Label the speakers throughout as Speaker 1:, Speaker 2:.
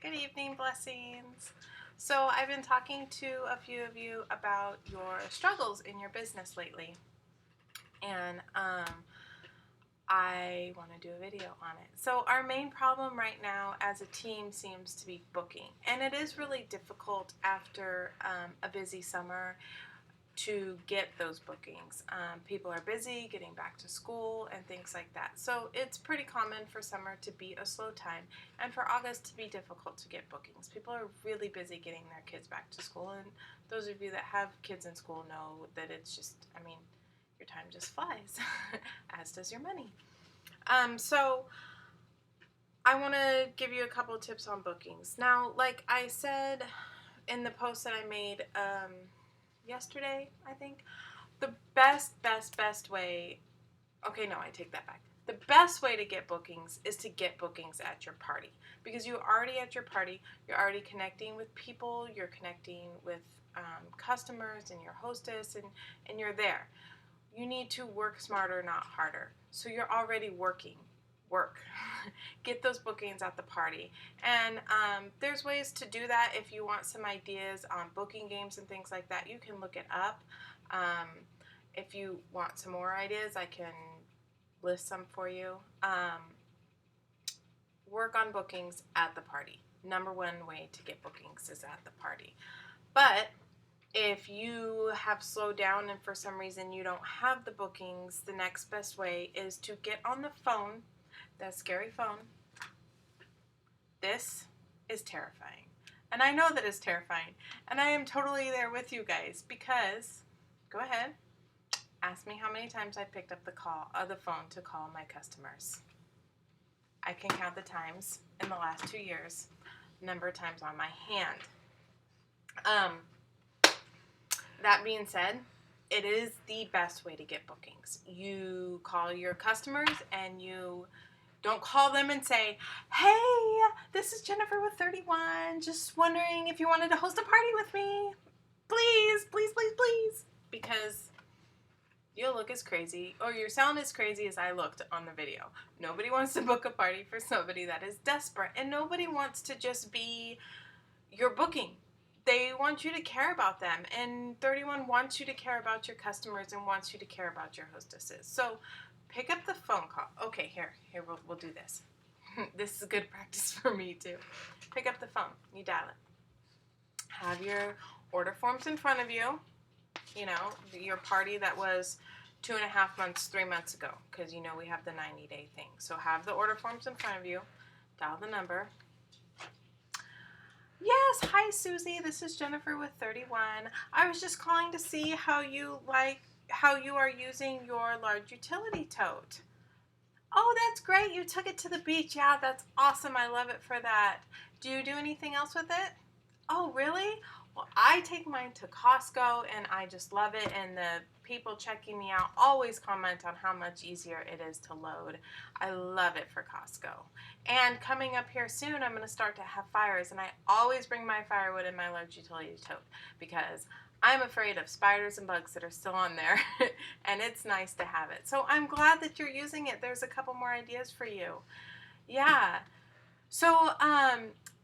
Speaker 1: Good evening, blessings. So, I've been talking to a few of you about your struggles in your business lately, and I want to do a video on it. So, our main problem right now as a team seems to be booking, and it is really difficult after a busy summer to get those bookings. People are busy getting back to school and things like that. So it's pretty common for summer to be a slow time and for August to be difficult to get bookings. People are really busy getting their kids back to school, and those of you that have kids in school know that it's just, your time just flies, as does your money. So I want to give you a couple of tips on bookings. Now, like I said in the post that I made yesterday, I think, the best way, okay, no, I take that back. The best way to get bookings is to get bookings at your party, because you're already at your party, you're already connecting with people, you're connecting with customers and your hostess, and you're there. You need to work smarter, not harder. So you're already working. Work. Get those bookings at the party. And there's ways to do that. If you want some ideas on booking games and things like that, you can look it up. If you want some more ideas, I can list some for you. Work on bookings at the party. Number one way to get bookings is at the party. But if you have slowed down and for some reason you don't have the bookings, the next best way is to get on the phone, that scary phone. This is terrifying. And I know that it's terrifying. And I am totally there with you guys, because, go ahead, ask me how many times I picked up the phone to call my customers. I can count the times in the last 2 years, number of times on my hand. That being said, it is the best way to get bookings. You call your customers and you don't call them and say, "Hey, this is Jennifer with 31. Just wondering if you wanted to host a party with me. Please, please, please, please." Because you'll look as crazy, or you sound as crazy as I looked on the video. Nobody wants to book a party for somebody that is desperate, and nobody wants to just be your booking. They want you to care about them, and 31 wants you to care about your customers and wants you to care about your hostesses. So pick up the phone call. Okay, here, we'll do this. This is good practice for me too. Pick up the phone. You dial it. Have your order forms in front of you. You know, your party that was 2.5 months, 3 months ago, because you know we have the 90-day thing. So have the order forms in front of you. Dial the number. Yes, hi Susie, this is Jennifer with 31. I was just calling to see how you are using your large utility tote. Oh, that's great. You took it to the beach. Yeah, that's awesome. I love it for that. Do you do anything else with it? Oh, really? Well, I take mine to Costco and I just love it, and the people checking me out always comment on how much easier it is to load. I love it for Costco. And coming up here soon, I'm going to start to have fires, and I always bring my firewood in my large utility tote because I'm afraid of spiders and bugs that are still on there, and it's nice to have it. So I'm glad that you're using it. There's a couple more ideas for you. Yeah. So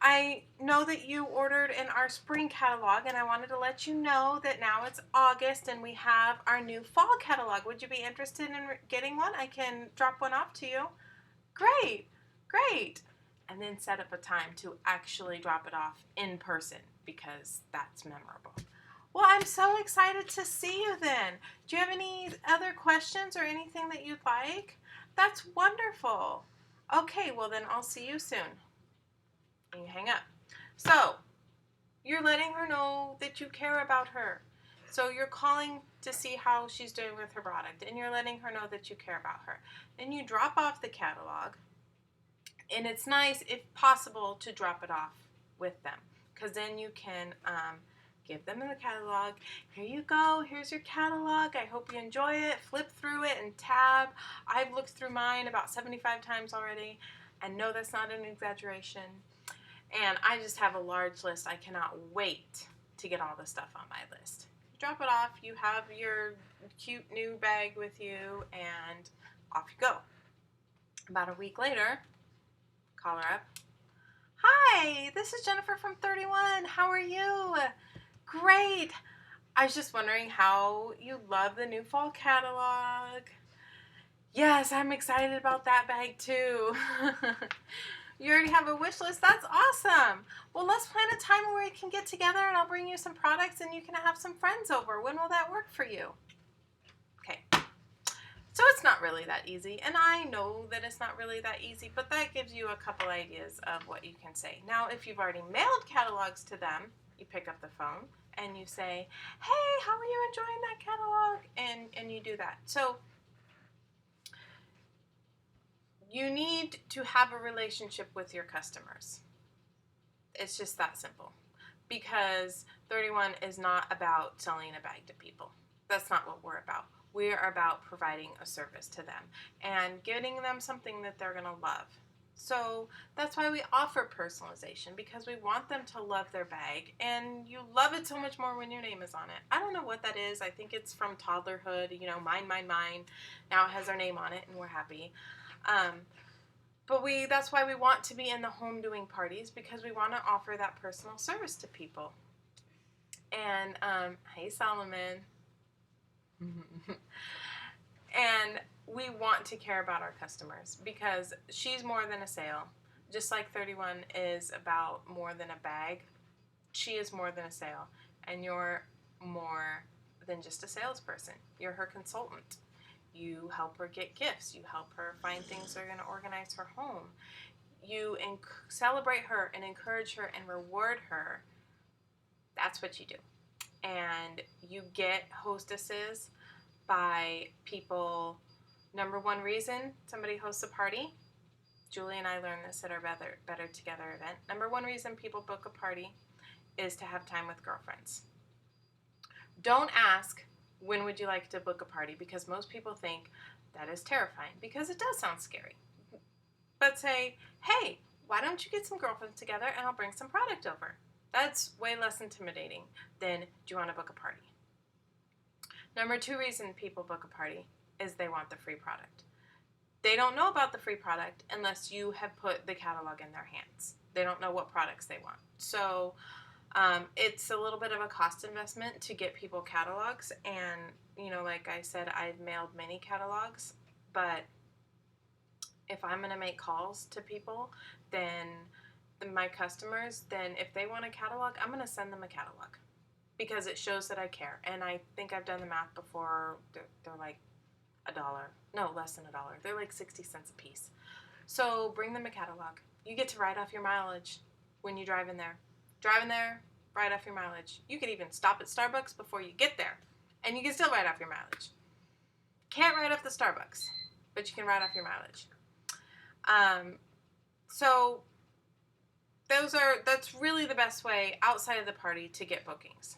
Speaker 1: I know that you ordered in our spring catalog, and I wanted to let you know that now it's August and we have our new fall catalog. Would you be interested in getting one? I can drop one off to you. Great, great. And then set up a time to actually drop it off in person, because that's memorable. Well, I'm so excited to see you then. Do you have any other questions or anything that you'd like? That's wonderful. Okay, well then I'll see you soon. And you hang up. So, you're letting her know that you care about her. So you're calling to see how she's doing with her product, and you're letting her know that you care about her. Then you drop off the catalog, and it's nice, if possible, to drop it off with them, because then you can give them the catalog. Here you go. Here's your catalog. I hope you enjoy it. Flip through it and tab. I've looked through mine about 75 times already, and no, that's not an exaggeration. And I just have a large list. I cannot wait to get all the stuff on my list. You drop it off. You have your cute new bag with you, and off you go. About a week later, call her up. Hi, this is Jennifer from 31. How are you? Great. I was just wondering how you love the new fall catalog. Yes, I'm excited about that bag too. You already have a wish list? That's awesome. Well, let's plan a time where we can get together and I'll bring you some products and you can have some friends over. When will that work for you? Okay. So it's not really that easy, and I know that it's not really that easy, but that gives you a couple ideas of what you can say. Now, if you've already mailed catalogs to them, you pick up the phone and you say, hey, how are you enjoying that catalog? And you do that. So you need to have a relationship with your customers. It's just that simple, because 31 is not about selling a bag to people. That's not what we're about. We are about providing a service to them and getting them something that they're going to love. So that's why we offer personalization, because we want them to love their bag, and you love it so much more when your name is on it. I don't know what that is. I think it's from toddlerhood, mine, mine, mine. Now it has our name on it and we're happy. But that's why we want to be in the home doing parties, because we want to offer that personal service to people. And hey, Solomon. And we want to care about our customers, because she's more than a sale. Just like 31 is about more than a bag, she is more than a sale. And you're more than just a salesperson. You're her consultant. You help her get gifts. You help her find things that are going to organize her home. You celebrate her and encourage her and reward her. That's what you do. And you get hostesses by people. Number one reason somebody hosts a party, Julie and I learned this at our Better Together event. Number one reason people book a party is to have time with girlfriends. Don't ask, when would you like to book a party? Because most people think that is terrifying, because it does sound scary. But say, hey, why don't you get some girlfriends together and I'll bring some product over? That's way less intimidating than, do you want to book a party? Number two reason people book a party is they want the free product. They don't know about the free product unless you have put the catalog in their hands. They don't know what products they want. So it's a little bit of a cost investment to get people catalogs. And, like I said, I've mailed many catalogs. But if I'm going to make calls to people, then my customers, then if they want a catalog, I'm going to send them a catalog, because it shows that I care. And I think I've done the math before. They're like $1. No, less than $1. They're like 60 cents a piece. So bring them a catalog. You get to write off your mileage when you drive in there. Drive in there, write off your mileage. You could even stop at Starbucks before you get there, and you can still write off your mileage. Can't write off the Starbucks, but you can write off your mileage. So that's really the best way outside of the party to get bookings.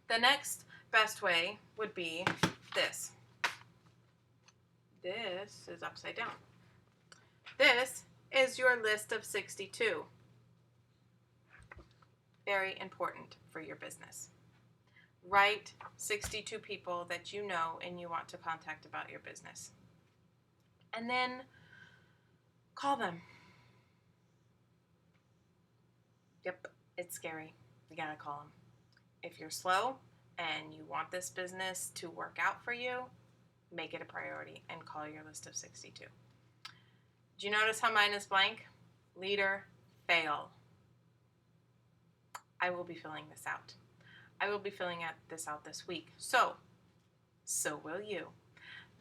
Speaker 1: The next best way would be this. This is upside down. This is your list of 62. Very important for your business. Write 62 people that you know and you want to contact about your business. And then call them. Yep, it's scary. You gotta call them. If you're slow and you want this business to work out for you, make it a priority and call your list of 62. Do you notice how mine is blank? Leader, fail. I will be filling this out. I will be filling this out this week. So will you.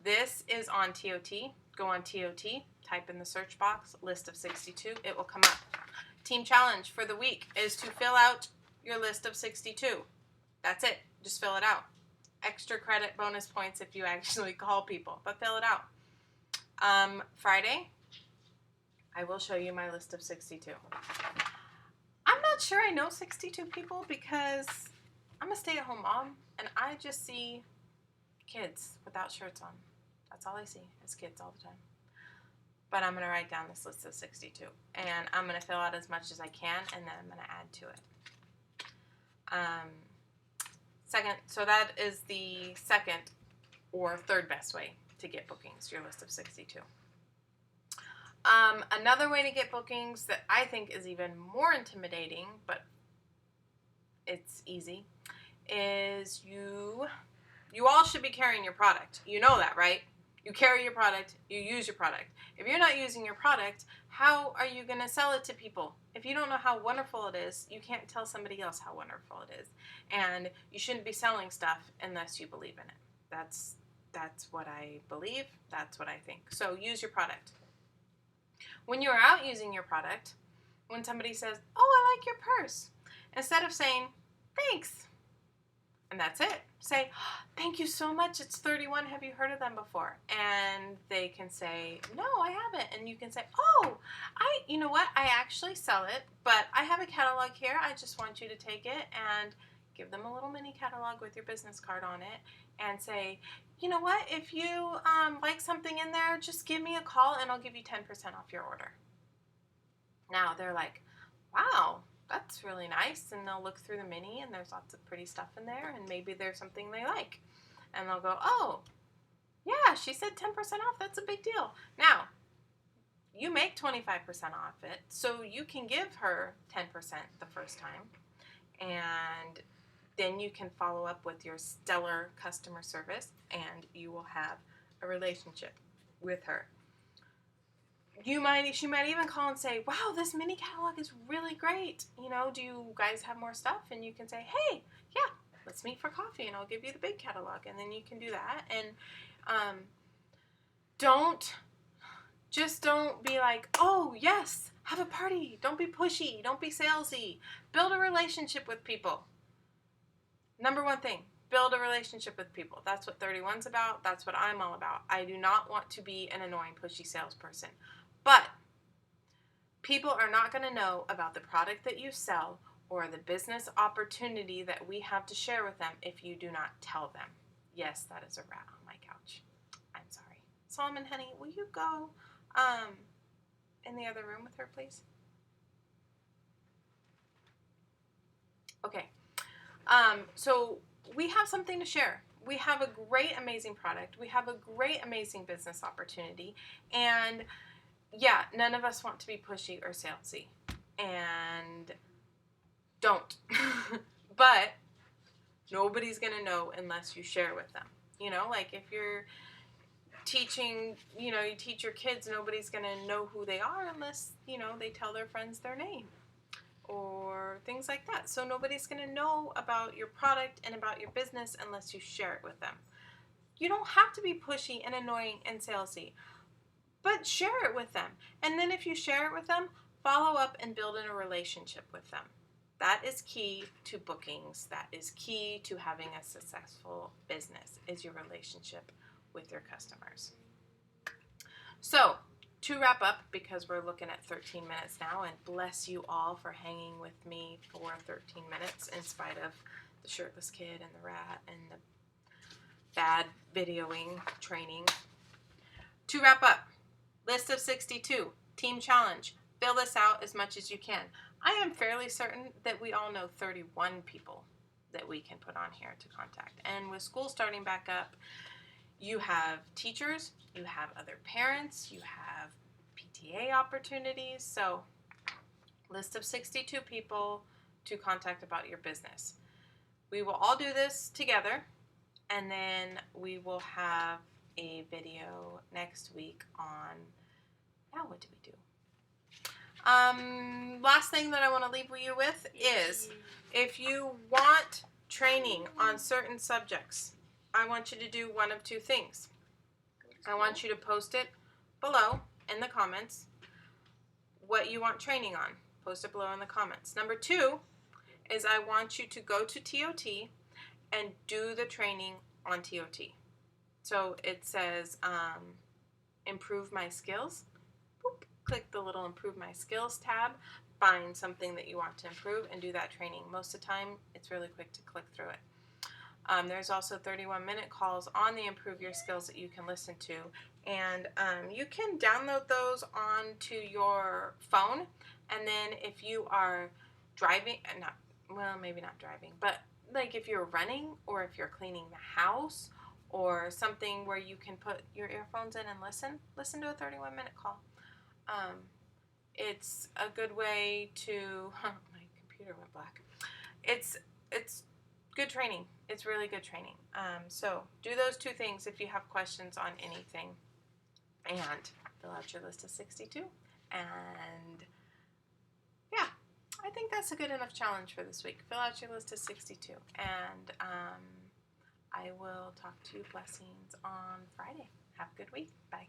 Speaker 1: This is on TOT. Go on TOT, type in the search box, list of 62. It will come up. Team challenge for the week is to fill out your list of 62. That's it. Just fill it out. Extra credit, bonus points if you actually call people, but fill it out. Friday, I will show you my list of 62. I'm not sure I know 62 people, because I'm a stay-at-home mom and I just see kids without shirts on. That's all I see is kids all the time. But I'm going to write down this list of 62, and I'm going to fill out as much as I can, and then I'm going to add to it. So that is the second or third best way to get bookings, your list of 62. Another way to get bookings that I think is even more intimidating, but it's easy, is you all should be carrying your product. You know that, right? You carry your product, you use your product. If you're not using your product, how are you going to sell it to people? If you don't know how wonderful it is, you can't tell somebody else how wonderful it is. And you shouldn't be selling stuff unless you believe in it. That's what I believe. That's what I think. So use your product. When you're out using your product, when somebody says, "Oh, I like your purse," instead of saying, "Thanks," and that's it, say, "Thank you so much. It's 31. Have you heard of them before?" And they can say, "No, I haven't." And you can say, "Oh, you know what? I actually sell it, but I have a catalog here. I just want you to take it," and give them a little mini catalog with your business card on it and say, "You know what? If you like something in there, just give me a call and I'll give you 10% off your order." Now they're like, "Wow, that's really nice," and they'll look through the mini and there's lots of pretty stuff in there, and maybe there's something they like, and they'll go, "Oh, yeah, she said 10% off, that's a big deal." Now you make 25% off it, so you can give her 10% the first time, and then you can follow up with your stellar customer service and you will have a relationship with her. She might even call and say, "Wow, this mini catalog is really great. Do you guys have more stuff?" And you can say, "Hey, yeah, let's meet for coffee and I'll give you the big catalog." And then you can do that. And don't be like, "Oh, yes, have a party." Don't be pushy. Don't be salesy. Build a relationship with people. Number one thing, build a relationship with people. That's what 31's about. That's what I'm all about. I do not want to be an annoying, pushy salesperson. But people are not going to know about the product that you sell or the business opportunity that we have to share with them if you do not tell them. Yes, that is a rat on my couch. I'm sorry. Solomon, honey, will you go in the other room with her, please? Okay. So we have something to share. We have a great, amazing product. We have a great, amazing business opportunity. And yeah, none of us want to be pushy or salesy. And don't. But nobody's going to know unless you share with them. Like if you're teaching, you teach your kids, nobody's going to know who they are unless, they tell their friends their name or things like that. So nobody's going to know about your product and about your business unless you share it with them. You don't have to be pushy and annoying and salesy, but share it with them. And then if you share it with them, follow up and build in a relationship with them. That is key to bookings. That is key to having a successful business, is your relationship with your customers. So, to wrap up, because we're looking at 13 minutes now, and bless you all for hanging with me for 13 minutes in spite of the shirtless kid and the rat and the bad videoing training. To wrap up, list of 62, team challenge. Fill this out as much as you can. I am fairly certain that we all know 31 people that we can put on here to contact. And with school starting back up, you have teachers, you have other parents, you have PTA opportunities. So, list of 62 people to contact about your business. We will all do this together, and then we will have a video next week on, what did we do? Last thing that I want to leave you with is, if you want training on certain subjects, I want you to do one of two things. I want you to post it below in the comments what you want training on. Post it below in the comments. Number two is I want you to go to TOT and do the training on TOT. So it says improve my skills. Boop. Click the little improve my skills tab. Find something that you want to improve and do that training. Most of the time, it's really quick to click through it. There's also 31-minute calls on the Improve Your Skills that you can listen to. And you can download those onto your phone. And then if you are driving, maybe not driving, but like if you're running or if you're cleaning the house or something where you can put your earphones in and listen to a 31-minute call. It's a good way to, my computer went black. It's good training. It's really good training. So do those two things if you have questions on anything. And fill out your list of 62. And yeah, I think that's a good enough challenge for this week. Fill out your list of 62. And I will talk to you blessings on Friday. Have a good week. Bye.